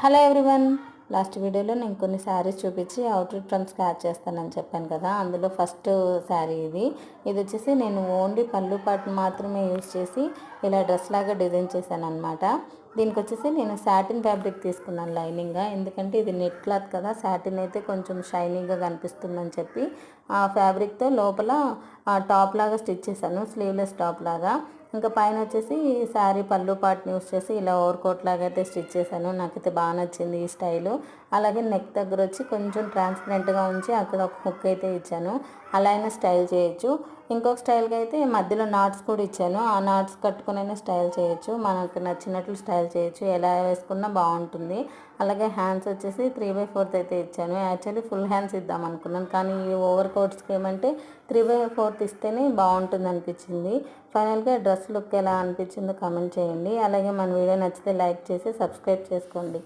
Hello everyone, last వీడియోలో నేను కొన్ని శారీస్ చూపించి అవుట్ఫిట్ ఫ్రమ్ స్క్రాచ్ చేస్తానని చెప్పాను కదా. అందులో ఫస్ట్ శారీ ఇది వచ్చేసి నేను ఓన్లీ పళ్ళు పాటు మాత్రమే యూజ్ చేసి ఇలా డ్రెస్ లాగా డిజైన్ చేశాను అనమాట. దీనికి వచ్చేసి నేను సాటిన్ ఫ్యాబ్రిక్ తీసుకున్నాను లైనింగ్గా, ఎందుకంటే ఇది నెట్ క్లాత్ కదా, సాటిన్ అయితే కొంచెం షైనీగా కనిపిస్తుందని చెప్పి ఆ ఫ్యాబ్రిక్తో లోపల టాప్ లాగా స్టిచ్ చేశాను, స్లీవ్లెస్ టాప్ లాగా. ఇంకా పైన వచ్చేసి శారీ పళ్ళు పార్ట్ని యూస్ చేసి ఇలా ఓవర్ కోట్ లాగా అయితే స్టిచ్ చేశాను. నాకైతే బాగా నచ్చింది ఈ స్టైలు. అలాగే నెక్ దగ్గర వచ్చి కొంచెం ట్రాన్స్పరెంట్గా ఉంచి అక్కడ ఒక హుక్ అయితే ఇచ్చాను. అలా అయినా స్టైల్ చేయొచ్చు. ఇంకొక స్టైల్గా అయితే మధ్యలో నాట్స్ కూడా ఇచ్చాను. ఆ నాట్స్ కట్టుకునైనా స్టైల్ చేయొచ్చు, మనకు నచ్చినట్లు స్టైల్ చేయొచ్చు, ఎలా వేసుకున్నా బాగుంటుంది. అలాగే హ్యాండ్స్ వచ్చేసి 3/4 అయితే ఇచ్చాను. యాక్చువల్లీ ఫుల్ హ్యాండ్స్ ఇద్దాం అనుకున్నాను, కానీ ఈ ఓవర్ కోట్స్కి ఏమంటే 3/4 ఇస్తేనే బాగుంటుంది అనిపించింది. ఫైనల్గా డ్రెస్ లుక్ ఎలా అనిపించిందో కామెంట్ చేయండి. అలాగే మన వీడియో నచ్చితే లైక్ చేసి సబ్స్క్రైబ్ చేసుకోండి.